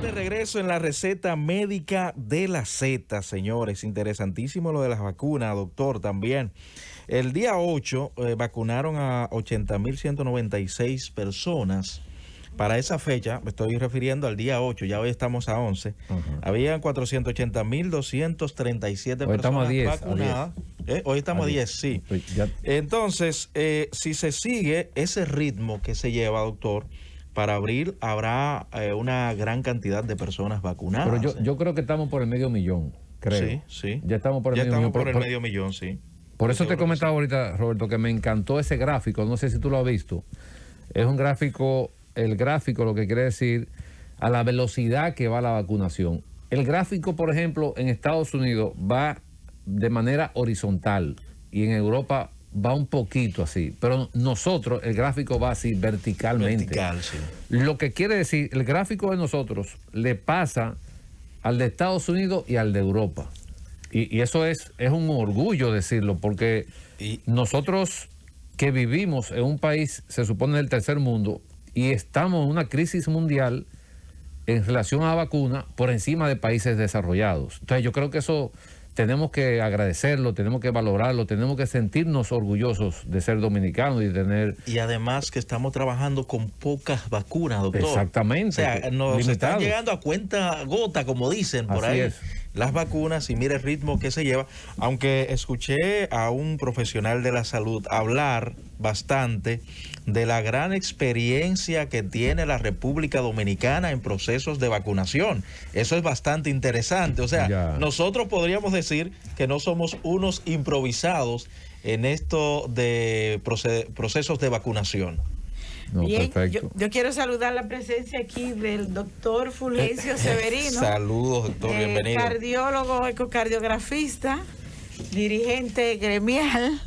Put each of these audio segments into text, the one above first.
de regreso en la receta médica de la Z, señores. Interesantísimo lo de las vacunas, doctor, también. El día 8 vacunaron a 80.196 personas. Para esa fecha, me estoy refiriendo al día 8, ya hoy estamos a 11. Habían 480.237 personas vacunadas. Hoy estamos a 10, sí. Entonces, si se sigue ese ritmo que se lleva, doctor, para abril habrá una gran cantidad de personas vacunadas. Pero yo creo que estamos por el medio millón, creo. Sí, sí. Ya estamos por el medio millón. Por el medio millón, sí. Por eso te comentaba ahorita, Roberto, que me encantó ese gráfico. No sé si tú lo has visto. Es un gráfico, el gráfico lo que quiere decir a la velocidad que va la vacunación. El gráfico, por ejemplo, en Estados Unidos va de manera horizontal y en Europa va un poquito así, pero nosotros el gráfico va así verticalmente. Vertical, sí. Lo que quiere decir, el gráfico de nosotros le pasa al de Estados Unidos y al de Europa. Y eso es un orgullo decirlo, porque nosotros que vivimos en un país, se supone del tercer mundo, y estamos en una crisis mundial en relación a la vacuna por encima de países desarrollados. Entonces yo creo que eso tenemos que agradecerlo, tenemos que valorarlo, tenemos que sentirnos orgullosos de ser dominicanos y de tener... Y además que estamos trabajando con pocas vacunas, doctor. Exactamente. O sea, nos están llegando a cuenta gota, como dicen por ahí. Es. Las vacunas, y mire el ritmo que se lleva. Aunque escuché a un profesional de la salud hablar bastante de la gran experiencia que tiene la República Dominicana en procesos de vacunación. Eso es bastante interesante. O sea, nosotros podríamos decir que no somos unos improvisados en esto de procesos de vacunación. No, bien, perfecto. Yo quiero saludar la presencia aquí del doctor Fulgencio Severino. Saludos, doctor, bienvenido. Cardiólogo, ecocardiografista, dirigente gremial,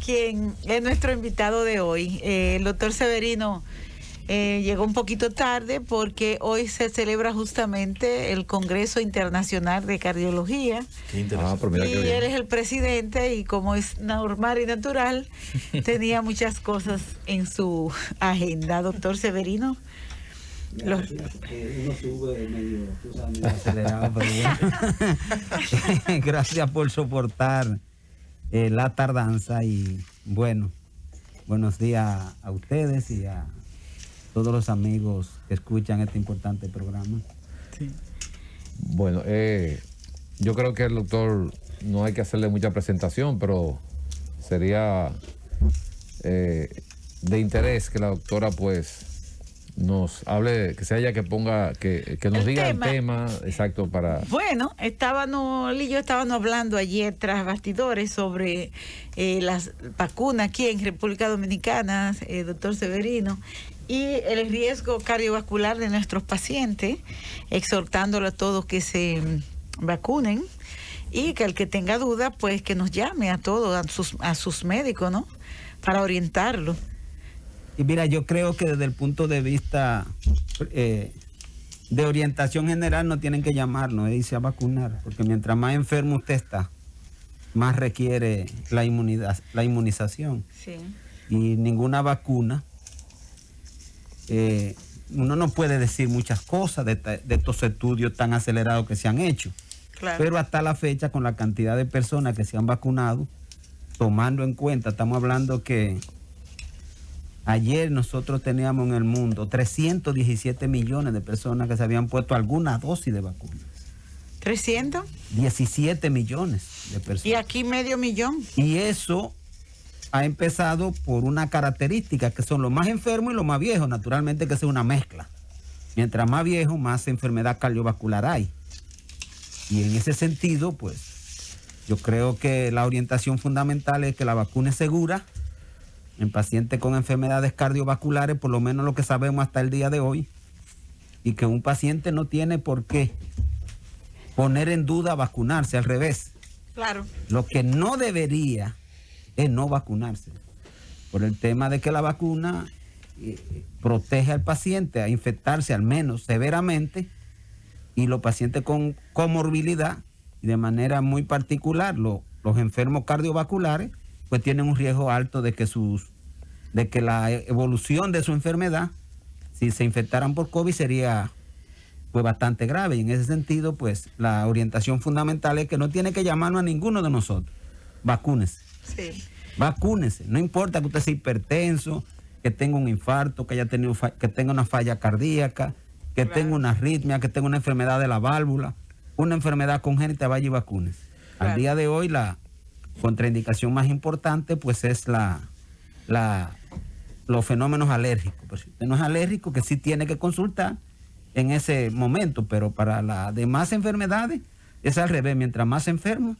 quien es nuestro invitado de hoy. El doctor Severino llegó un poquito tarde porque hoy se celebra justamente el Congreso Internacional de Cardiología. Qué interesante. Y él es el presidente, y como es normal y natural, tenía muchas cosas en su agenda. Doctor Severino. Uno sube medio acelerado, pero bueno. Gracias por soportar la tardanza, y bueno, buenos días a ustedes y a todos los amigos que escuchan este importante programa. Sí. Bueno, yo creo que el doctor no hay que hacerle mucha presentación, pero sería de interés que la doctora pues nos hable, que sea ella que ponga, que nos diga el tema exacto para... Bueno, él y yo estábamos hablando ayer tras bastidores sobre las vacunas aquí en República Dominicana, doctor Severino, y el riesgo cardiovascular de nuestros pacientes, exhortándolo a todos que se vacunen, y que el que tenga dudas, pues que nos llame a todos, a sus médicos, ¿no? Para orientarlo. Y mira, yo creo que desde el punto de vista de orientación general no tienen que llamarnos e irse a vacunar, porque mientras más enfermo usted está, más requiere la inmunización. Sí. Y ninguna vacuna, uno no puede decir muchas cosas de estos estudios tan acelerados que se han hecho. Claro. Pero hasta la fecha, con la cantidad de personas que se han vacunado, tomando en cuenta, estamos hablando que ayer nosotros teníamos en el mundo 317 millones de personas que se habían puesto alguna dosis de vacuna. ¿300? 17 millones de personas. Y aquí medio millón. Y eso ha empezado por una característica, que son los más enfermos y los más viejos. Naturalmente que es una mezcla. Mientras más viejo, más enfermedad cardiovascular hay. Y en ese sentido, pues, yo creo que la orientación fundamental es que la vacuna es segura en pacientes con enfermedades cardiovasculares, por lo menos lo que sabemos hasta el día de hoy, y que un paciente no tiene por qué poner en duda vacunarse, al revés. Claro. Lo que no debería es no vacunarse, por el tema de que la vacuna protege al paciente a infectarse al menos severamente, y los pacientes con comorbilidad, y de manera muy particular los enfermos cardiovasculares, pues tienen un riesgo alto de que la evolución de su enfermedad, si se infectaran por COVID, sería fue bastante grave. Y en ese sentido, pues la orientación fundamental es que no tiene que llamarnos a ninguno de nosotros. Vacúnese. Sí. Vacúnese. No importa que usted sea hipertenso, que tenga un infarto, que haya tenido que tenga una falla cardíaca, que tenga una arritmia, que tenga una enfermedad de la válvula, una enfermedad congénita, vaya y vacúnese. Al día de hoy la contraindicación más importante pues es los fenómenos alérgicos. Pues si usted no es alérgico, que sí tiene que consultar en ese momento, pero para las demás enfermedades es al revés. Mientras más enfermo,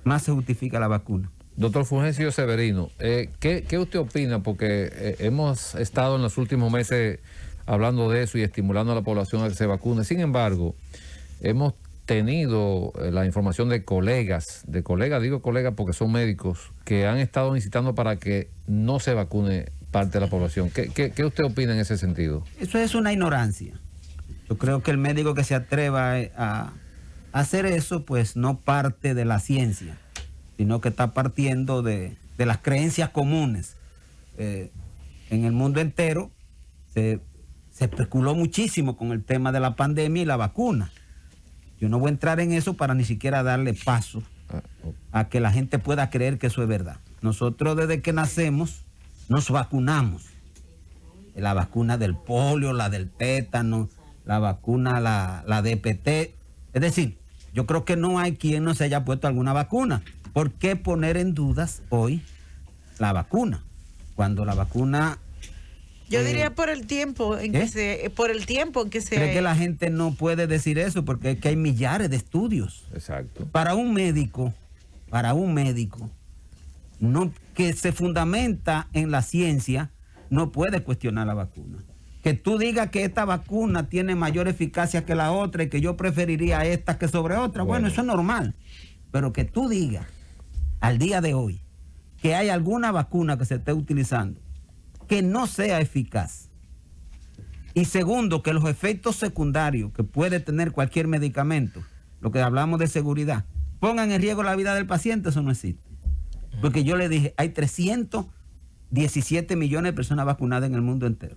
más se justifica la vacuna. Doctor Fulgencio Severino, ¿qué usted opina? Porque hemos estado en los últimos meses hablando de eso y estimulando a la población a que se vacune. Sin embargo, hemos tenido la información de colegas, digo colegas porque son médicos, que han estado incitando para que no se vacune parte de la población. ¿Qué usted opina en ese sentido? Eso es una ignorancia. Yo creo que el médico que se atreva a hacer eso, pues no parte de la ciencia, sino que está partiendo de las creencias comunes. En el mundo entero se especuló muchísimo con el tema de la pandemia y la vacuna. Yo no voy a entrar en eso para ni siquiera darle paso a que la gente pueda creer que eso es verdad. Nosotros desde que nacemos nos vacunamos. La vacuna del polio, la del tétano, la vacuna, la DPT. Es decir, yo creo que no hay quien no se haya puesto alguna vacuna. ¿Por qué poner en dudas hoy la vacuna? Cuando la vacuna... Yo diría por el tiempo en que se... Creo que la gente no puede decir eso porque es que hay millares de estudios. Exacto. Para un médico, no, que se fundamenta en la ciencia, no puede cuestionar la vacuna. Que tú digas que esta vacuna tiene mayor eficacia que la otra y que yo preferiría esta que sobre otra, bueno, eso es normal. Pero que tú digas al día de hoy que hay alguna vacuna que se esté utilizando que no sea eficaz. Y segundo, que los efectos secundarios que puede tener cualquier medicamento, lo que hablamos de seguridad, pongan en riesgo la vida del paciente, eso no existe. Porque yo le dije, hay 317 millones de personas vacunadas en el mundo entero.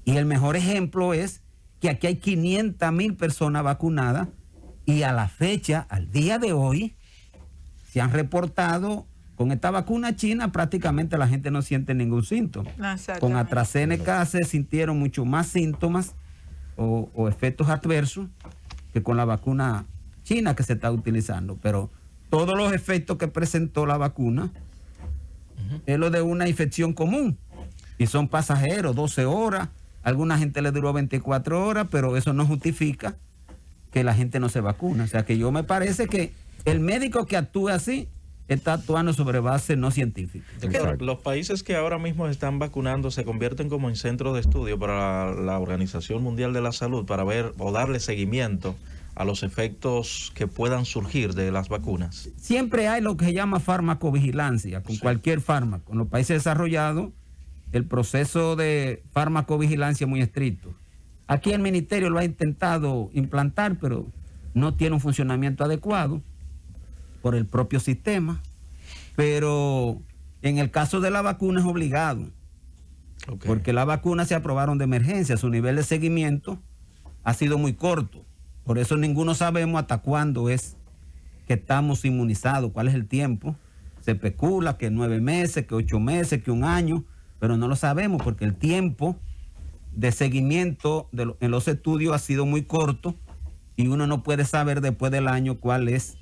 Y el mejor ejemplo es que aquí hay 500,000 personas vacunadas y a la fecha, al día de hoy, se han reportado con esta vacuna china, prácticamente la gente no siente ningún síntoma. Con AstraZeneca se sintieron mucho más síntomas o efectos adversos que con la vacuna china que se está utilizando. Pero todos los efectos que presentó la vacuna es lo de una infección común. Y son pasajeros, 12 horas. Alguna gente le duró 24 horas, pero eso no justifica que la gente no se vacuna. O sea que yo me parece que el médico que actúe así está actuando sobre base no científica. Los países que ahora mismo están vacunando se convierten como en centros de estudio para la Organización Mundial de la Salud para ver o darle seguimiento a los efectos que puedan surgir de las vacunas. Siempre hay lo que se llama farmacovigilancia con cualquier fármaco. En los países desarrollados el proceso de farmacovigilancia es muy estricto. Aquí el ministerio lo ha intentado implantar, pero no tiene un funcionamiento adecuado por el propio sistema, pero en el caso de la vacuna es obligado, porque las vacunas se aprobaron de emergencia, su nivel de seguimiento ha sido muy corto, por eso ninguno sabemos hasta cuándo es que estamos inmunizados, cuál es el tiempo. Se especula que 9 meses, que 8 meses, que 1 año, pero no lo sabemos porque el tiempo de seguimiento en los estudios ha sido muy corto y uno no puede saber después del año cuál es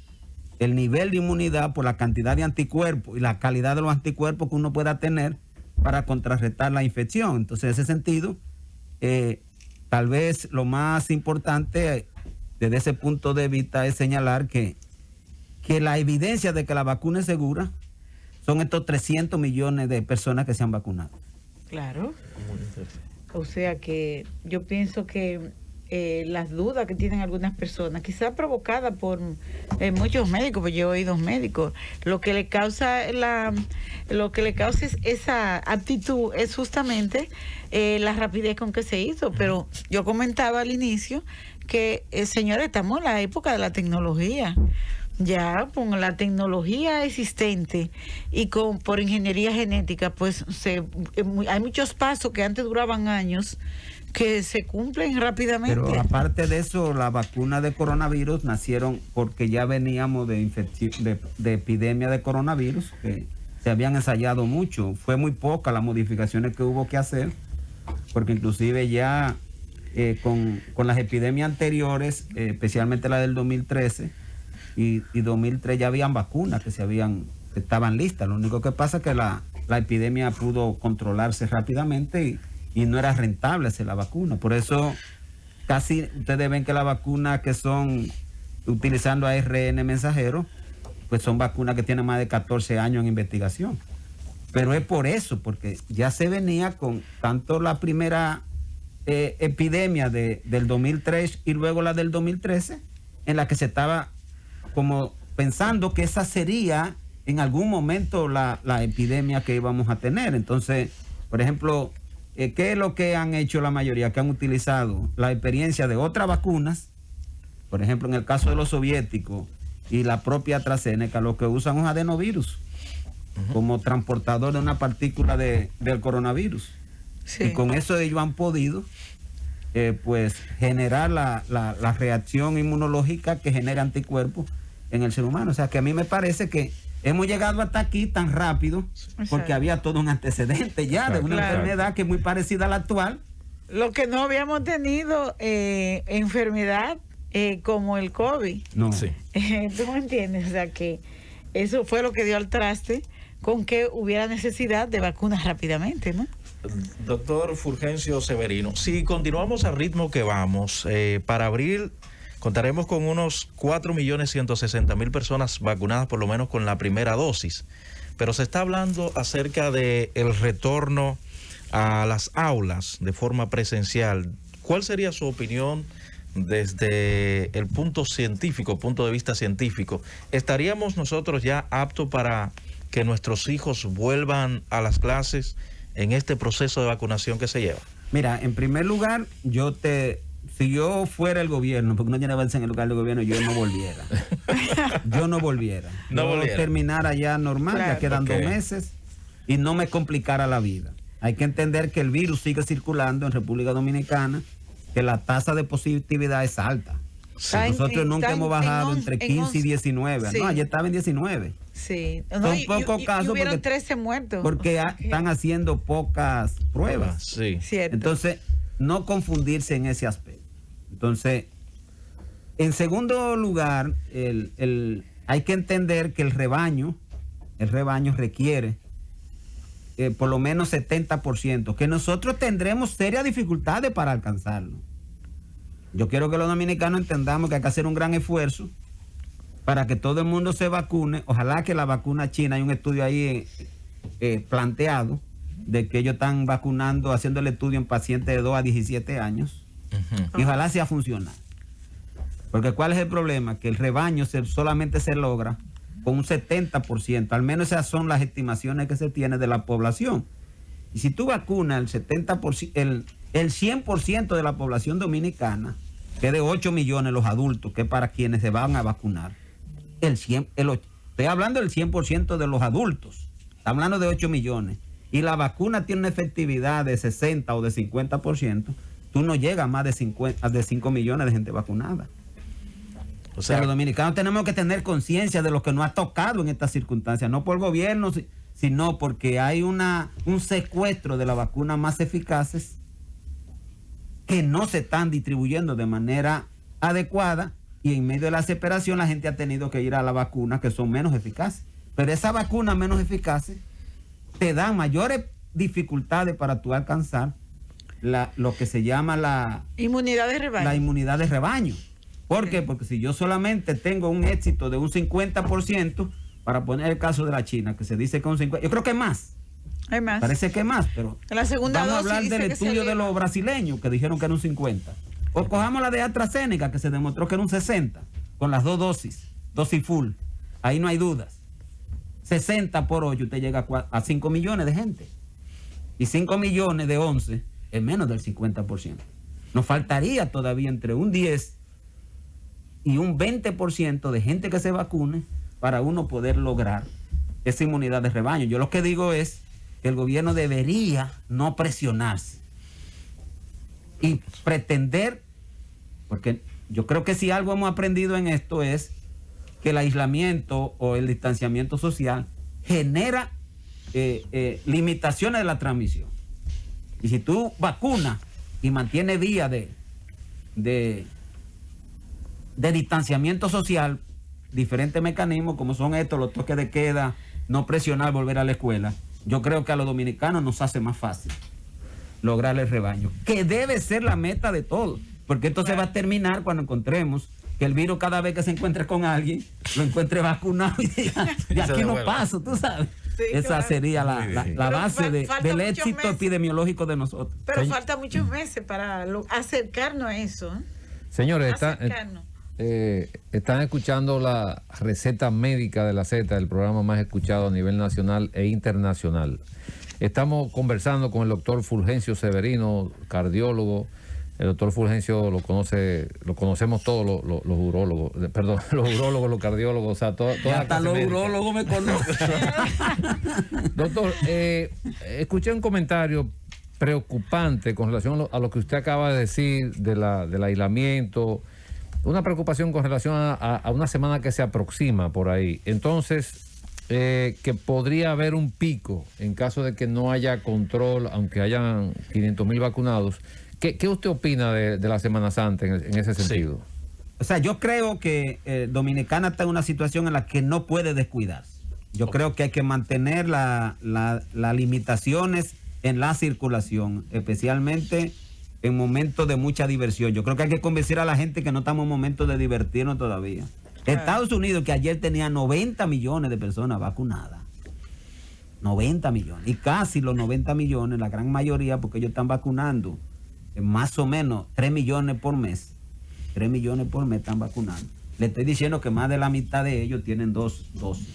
el nivel de inmunidad por la cantidad de anticuerpos y la calidad de los anticuerpos que uno pueda tener para contrarrestar la infección. Entonces, en ese sentido, tal vez lo más importante desde ese punto de vista es señalar que la evidencia de que la vacuna es segura son estos 300 millones de personas que se han vacunado. Claro. O sea que yo pienso que las dudas que tienen algunas personas, quizás provocadas por muchos médicos, pues yo he oído médicos, lo que le causa es esa actitud es justamente la rapidez con que se hizo. Pero yo comentaba al inicio que, señores, estamos en la época de la tecnología. Ya con la existente y por ingeniería genética, pues hay muchos pasos que antes duraban años que se cumplen rápidamente. Pero aparte de eso, las vacunas de coronavirus nacieron porque ya veníamos de epidemia de coronavirus, que se habían ensayado mucho. Fue muy poca las modificaciones que hubo que hacer, porque inclusive ya con las epidemias anteriores, especialmente la del 2013 y 2003, ya habían vacunas que estaban listas. Lo único que pasa es que la epidemia pudo controlarse rápidamente y no era rentable hacer la vacuna. Por eso casi ustedes ven que las vacunas que son utilizando ARN mensajero, pues son vacunas que tienen más de 14 años en investigación. Pero es por eso, porque ya se venía con tanto la primera epidemia del 2003 y luego la del 2013, en la que se estaba como pensando que esa sería en algún momento la epidemia que íbamos a tener. Entonces, por ejemplo, ¿qué es lo que han hecho la mayoría? Que han utilizado la experiencia de otras vacunas, por ejemplo, en el caso de los soviéticos y la propia AstraZeneca, lo que usan un adenovirus como transportador de una partícula del coronavirus. Sí. Y con eso ellos han podido pues generar la reacción inmunológica que genera anticuerpos en el ser humano. O sea que a mí me parece que hemos llegado hasta aquí tan rápido porque había todo un antecedente ya de una enfermedad que es muy parecida a la actual. Lo que no habíamos tenido enfermedad como el COVID. No. Sí. ¿Tú me entiendes? O sea que eso fue lo que dio al traste con que hubiera necesidad de vacunas rápidamente, ¿no? Doctor Fulgencio Severino, si continuamos al ritmo que vamos, para abril contaremos con unos 4.160.000 personas vacunadas por lo menos con la primera dosis, pero se está hablando acerca de el retorno a las aulas de forma presencial. ¿Cuál sería su opinión desde el punto de vista científico? ¿Estaríamos nosotros ya aptos para que nuestros hijos vuelvan a las clases en este proceso de vacunación que se lleva? Mira, en primer lugar, si yo fuera el gobierno, porque no tiene avance en el lugar del gobierno, yo no volviera. Yo terminara ya normal, ya quedan 2 meses, y no me complicara la vida. Hay que entender que el virus sigue circulando en República Dominicana, que la tasa de positividad es alta. Sí. Nosotros nunca hemos bajado entre 15 y 19. Sí. No, ayer estaba en 19. Sí. Son pocos casos. Hubieron 13 muertos. Porque están haciendo pocas pruebas. Sí. Cierto. Entonces, no confundirse en ese aspecto. Entonces, en segundo lugar, hay que entender que el rebaño requiere por lo menos 70%, que nosotros tendremos serias dificultades para alcanzarlo. Yo quiero que los dominicanos entendamos que hay que hacer un gran esfuerzo para que todo el mundo se vacune. Ojalá que la vacuna china, hay un estudio ahí planteado de que ellos están vacunando, haciendo el estudio en pacientes de 2 a 17 años. Y ojalá sea funcional. Porque ¿cuál es el problema? Que el rebaño solamente se logra con un 70%. Al menos esas son las estimaciones que se tiene de la población. Y si tú vacunas el 70%, el 100% de la población dominicana, que es de 8 millones los adultos, que es para quienes se van a vacunar, estoy hablando del 100% de los adultos, está hablando de 8 millones, y la vacuna tiene una efectividad de 60 o de 50%, tú no llegas a más de 5 millones de gente vacunada. O sea, los dominicanos tenemos que tener conciencia de lo que nos ha tocado en estas circunstancias, no por el gobierno, sino porque hay un secuestro de las vacunas más eficaces que no se están distribuyendo de manera adecuada, y en medio de la desesperación la gente ha tenido que ir a las vacunas que son menos eficaces. Pero esas vacunas menos eficaces te dan mayores dificultades para tú alcanzar lo que se llama la inmunidad de rebaño. La inmunidad de rebaño. ¿Por qué? Porque si yo solamente tengo un éxito de un 50%, para poner el caso de la China, que se dice que un 50%, yo creo que es más. Hay más. Parece que es más, pero la segunda vamos a dosis hablar del estudio de los brasileños que dijeron que era un 50%. O cojamos la de AstraZeneca, que se demostró que era un 60%, con las 2 dosis full. Ahí no hay dudas. 60 por 8, usted llega a 5 millones de gente. Y 5 millones de 11 es menos del 50%. Nos faltaría todavía entre un 10 y un 20% de gente que se vacune para uno poder lograr esa inmunidad de rebaño. Yo lo que digo es que el gobierno debería no presionarse. Y pretender, porque yo creo que si algo hemos aprendido en esto es que el aislamiento o el distanciamiento social genera limitaciones de la transmisión. Y si tú vacunas y mantienes vías de distanciamiento social, diferentes mecanismos como son estos, los toques de queda, no presionar, volver a la escuela, yo creo que a los dominicanos nos hace más fácil lograr el rebaño, que debe ser la meta de todos, porque esto se va a terminar cuando encontremos que el virus, cada vez que se encuentre con alguien, lo encuentre vacunado y diga, de aquí no paso, tú sabes. Sí, esa claro. Sería la base del éxito epidemiológico de nosotros. Pero falta muchos meses para acercarnos a eso. Señores, están escuchando la receta médica de la Z, el programa más escuchado a nivel nacional e internacional. Estamos conversando con el doctor Fulgencio Severino, cardiólogo. El doctor Fulgencio lo conocemos todos los urólogos, perdón, los urólogos, los cardiólogos, o sea, hasta los urólogos me conocen. Doctor, escuché un comentario preocupante con relación a lo que usted acaba de decir del aislamiento, una preocupación con relación a una semana que se aproxima por ahí. Entonces, que podría haber un pico en caso de que no haya control, aunque hayan 500,000 vacunados. ¿Qué usted opina de la Semana Santa en ese sentido? Sí. O sea, yo creo que Dominicana está en una situación en la que no puede descuidarse. Yo creo que hay que mantener las limitaciones en la circulación, especialmente en momentos de mucha diversión. Yo creo que hay que convencer a la gente que no estamos en momentos de divertirnos todavía. Estados Unidos, que ayer tenía 90 millones de personas vacunadas. 90 millones. Y casi los 90 millones, la gran mayoría, porque ellos están vacunando más o menos 3 millones por mes. 3 millones por mes están vacunando. Le estoy diciendo que más de la mitad de ellos tienen 2 dosis.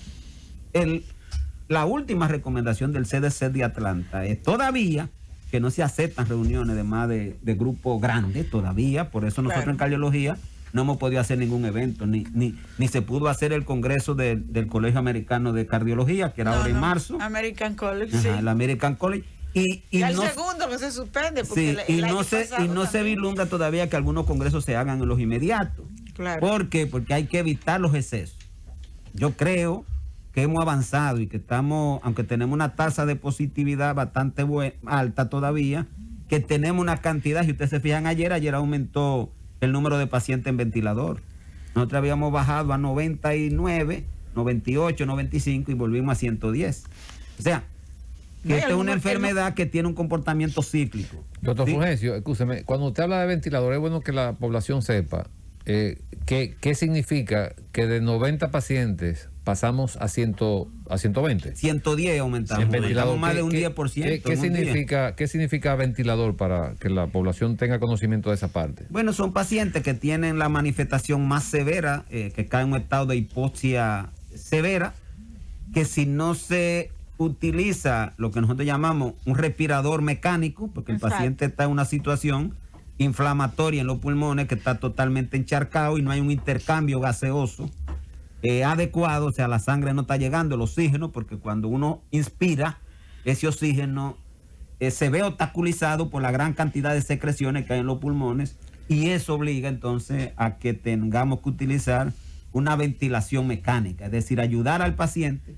La última recomendación del CDC de Atlanta es todavía que no se aceptan reuniones de más de grupos grandes, todavía. Por eso nosotros en cardiología no hemos podido hacer ningún evento, ni se pudo hacer el congreso del Colegio Americano de Cardiología, que era ahora en marzo. American College, sí. El American College. Y el segundo que se suspende, porque sí, no se vislumbra todavía que algunos congresos se hagan en los inmediatos. Claro. ¿Por qué? Porque hay que evitar los excesos. Yo creo que hemos avanzado y que estamos, aunque tenemos una tasa de positividad bastante alta todavía, que tenemos una cantidad, si ustedes se fijan ayer aumentó el número de pacientes en ventilador. Nosotros habíamos bajado a 99, 98, 95 y volvimos a 110. O sea, que esta es una enfermedad que tiene un comportamiento cíclico. Doctor Fulgencio, escúcheme, cuando usted habla de ventilador, es bueno que la población sepa qué significa que de 90 pacientes pasamos a 120. 110 aumentamos. Aumentamos más de un 10%. ¿Qué significa ventilador para que la población tenga conocimiento de esa parte? Bueno, son pacientes que tienen la manifestación más severa, que caen en un estado de hipoxia severa, que si no se utiliza lo que nosotros llamamos un respirador mecánico, porque el paciente está en una situación inflamatoria en los pulmones, que está totalmente encharcado y no hay un intercambio gaseoso adecuado, o sea, la sangre no está llegando el oxígeno, porque cuando uno inspira, ese oxígeno se ve obstaculizado por la gran cantidad de secreciones que hay en los pulmones, y eso obliga entonces a que tengamos que utilizar una ventilación mecánica, es decir, ayudar al paciente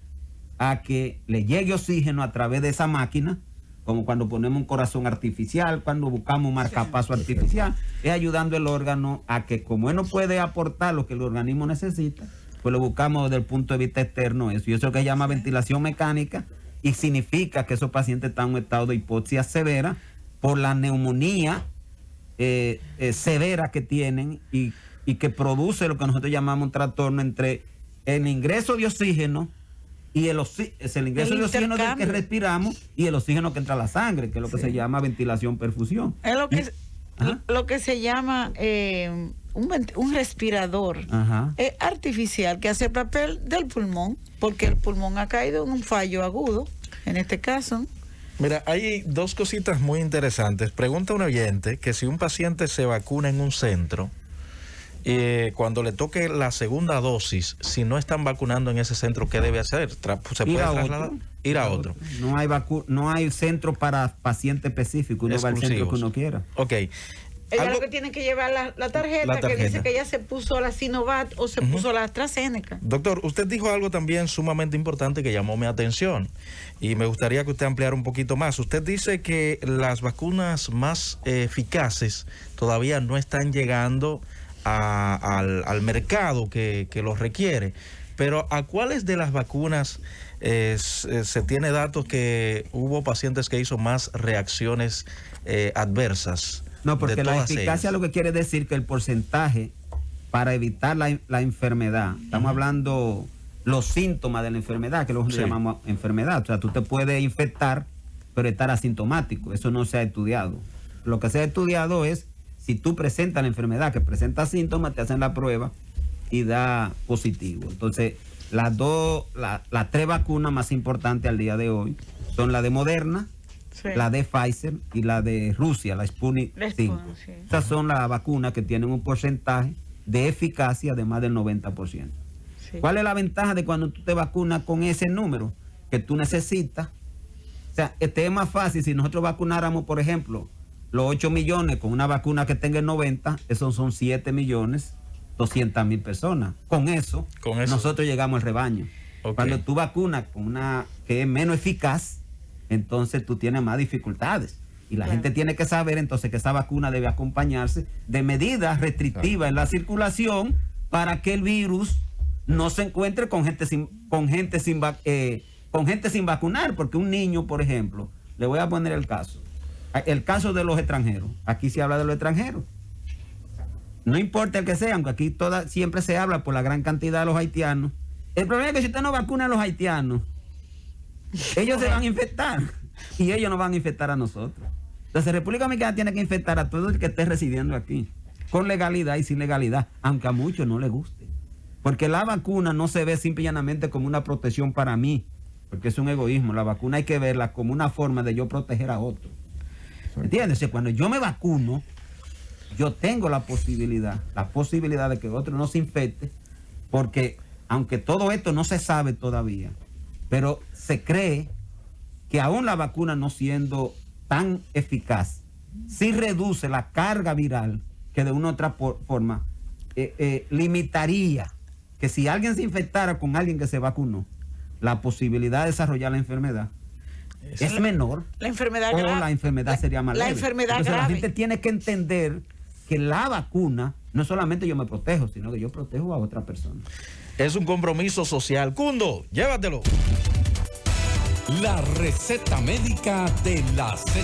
a que le llegue oxígeno a través de esa máquina, como cuando ponemos un corazón artificial, cuando buscamos un marcapaso artificial, es ayudando el órgano a que, como él no puede aportar lo que el organismo necesita, pues lo buscamos desde el punto de vista externo eso. Y eso es lo que se llama ventilación mecánica, y significa que esos pacientes están en un estado de hipoxia severa por la neumonía severa que tienen y que produce lo que nosotros llamamos un trastorno entre el ingreso de oxígeno y el ingreso de oxígeno del que respiramos y el oxígeno que entra a la sangre, que es lo que se llama ventilación-perfusión. Es lo que se llama un respirador artificial que hace el papel del pulmón, porque el pulmón ha caído en un fallo agudo, en este caso. Mira, hay dos cositas muy interesantes. Pregunta un oyente que si un paciente se vacuna en un centro cuando le toque la segunda dosis, si no están vacunando en ese centro, ¿qué debe hacer? ¿Se puede trasladar? Ir a otro. No hay centro para paciente específico, uno va al centro que uno quiera. Ok. Ella lo que tiene que llevar la tarjeta que dice que ella se puso la Sinovac o se puso la AstraZeneca. Doctor, usted dijo algo también sumamente importante que llamó mi atención y me gustaría que usted ampliara un poquito más. Usted dice que las vacunas más eficaces todavía no están llegando al mercado que los requiere, pero ¿a cuáles de las vacunas se tiene datos que hubo pacientes que hizo más reacciones adversas? No, porque la eficacia lo que quiere decir que el porcentaje para evitar la enfermedad, estamos hablando los síntomas de la enfermedad, que es lo que llamamos enfermedad. O sea, tú te puedes infectar, pero estar asintomático. Eso no se ha estudiado. Lo que se ha estudiado es si tú presentas la enfermedad, que presenta síntomas, te hacen la prueba y da positivo. Entonces, las tres vacunas más importantes al día de hoy son la de Moderna, la de Pfizer y la de Rusia, la Sputnik 5. Estas son las vacunas que tienen un porcentaje de eficacia de más del 90%. ¿Cuál es la ventaja de cuando tú te vacunas con ese número que tú necesitas? O sea, este es más fácil si nosotros vacunáramos, por ejemplo, los 8 millones con una vacuna que tenga el 90, esos son 7.200.000 personas. Con eso nosotros llegamos al rebaño. Cuando tú vacunas con una que es menos eficaz, entonces tú tienes más dificultades. Y la gente tiene que saber entonces que esa vacuna debe acompañarse de medidas restrictivas en la circulación para que el virus no se encuentre con gente sin vacunar. Porque un niño, por ejemplo, le voy a poner el caso de los extranjeros. Aquí se habla de los extranjeros. No importa el que sea, aunque aquí siempre se habla por la gran cantidad de los haitianos. El problema es que si usted no vacuna a los haitianos, ellos se van a infectar y ellos nos van a infectar a nosotros. Entonces República Dominicana tiene que infectar a todo el que esté residiendo aquí, con legalidad y sin legalidad, aunque a muchos no les guste. Porque la vacuna no se ve simple y llanamente como una protección para mí, porque es un egoísmo. La vacuna hay que verla como una forma de yo proteger a otros. ¿Entiendes? O sea, cuando yo me vacuno, yo tengo la posibilidad de que otro no se infecte, porque aunque todo esto no se sabe todavía, pero se cree que aún la vacuna no siendo tan eficaz, sí reduce la carga viral que de una u otra forma limitaría que si alguien se infectara con alguien que se vacunó, la posibilidad de desarrollar la enfermedad es menor. La enfermedad grave. O la enfermedad sería más leve. Entonces, la gente tiene que entender que la vacuna no solamente yo me protejo, sino que yo protejo a otra persona. Es un compromiso social. Cundo, llévatelo. La receta médica de la Z.